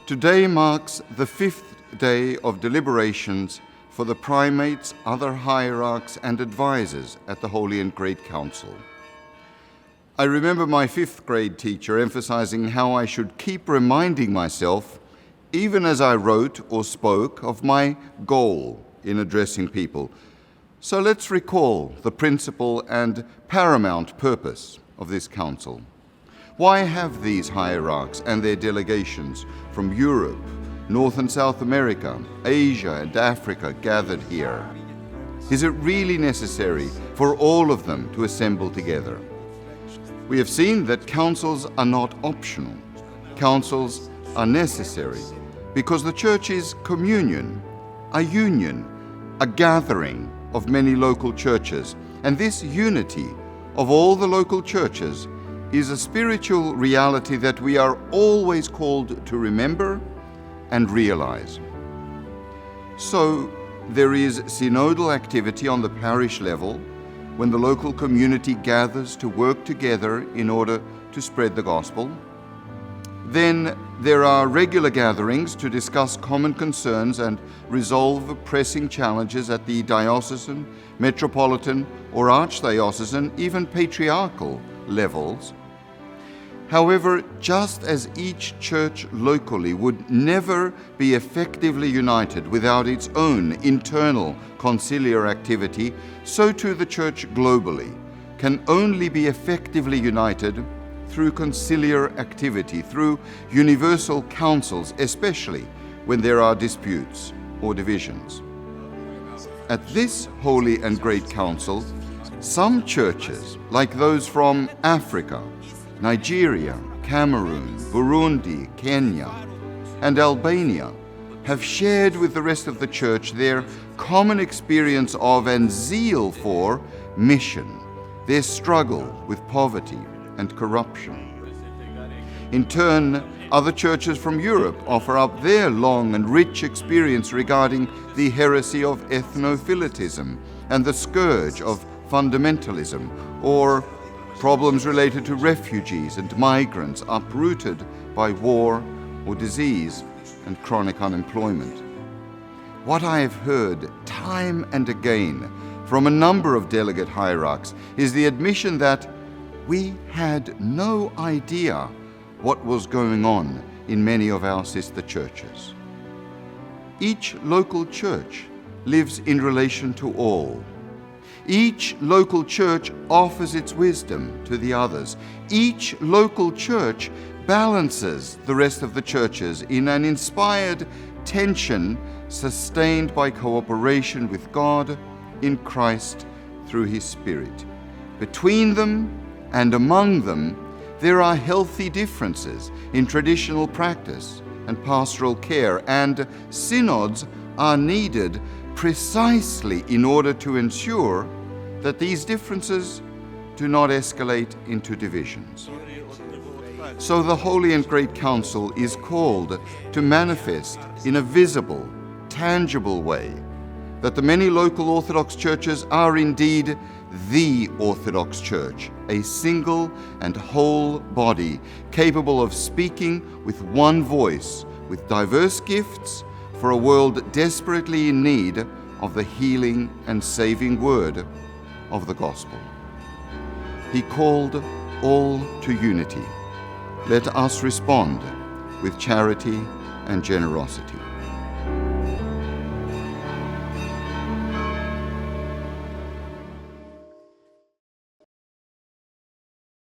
Today marks the 5th day of deliberations for the primates, other hierarchs and advisors at the Holy and Great Council. I remember my 5th grade teacher emphasizing how I should keep reminding myself, even as I wrote or spoke, of my goal in addressing people. So let's recall the principal and paramount purpose of this council. Why have these hierarchs and their delegations from Europe, North and South America, Asia and Africa gathered here? Is it really necessary for all of them to assemble together? We have seen that councils are not optional. Councils are necessary because the Church is communion, a union, a gathering of many local churches. And this unity of all the local churches is a spiritual reality that we are always called to remember and realize. So there is synodal activity on the parish level when the local community gathers to work together in order to spread the gospel. Then there are regular gatherings to discuss common concerns and resolve pressing challenges at the diocesan, metropolitan, or archdiocesan, even patriarchal levels. However, just as each church locally would never be effectively united without its own internal conciliar activity, so too the Church globally can only be effectively united through conciliar activity, through universal councils, especially when there are disputes or divisions. At this Holy and Great Council, some churches, like those from Africa, Nigeria, Cameroon, Burundi, Kenya, and Albania, have shared with the rest of the Church their common experience of and zeal for mission, their struggle with poverty and corruption. In turn, other churches from Europe offer up their long and rich experience regarding the heresy of ethnophilitism and the scourge of fundamentalism, or problems related to refugees and migrants uprooted by war or disease and chronic unemployment. What I have heard time and again from a number of delegate hierarchs is the admission that we had no idea what was going on in many of our sister churches. Each local church lives in relation to all. Each local church offers its wisdom to the others. Each local church balances the rest of the churches in an inspired tension sustained by cooperation with God in Christ through His Spirit. Between them and among them, there are healthy differences in traditional practice and pastoral care, and synods are needed precisely in order to ensure that these differences do not escalate into divisions. So the Holy and Great Council is called to manifest in a visible, tangible way that the many local Orthodox churches are indeed the Orthodox Church, a single and whole body capable of speaking with one voice, with diverse gifts for a world desperately in need of the healing and saving word of the gospel. He called all to unity. Let us respond with charity and generosity.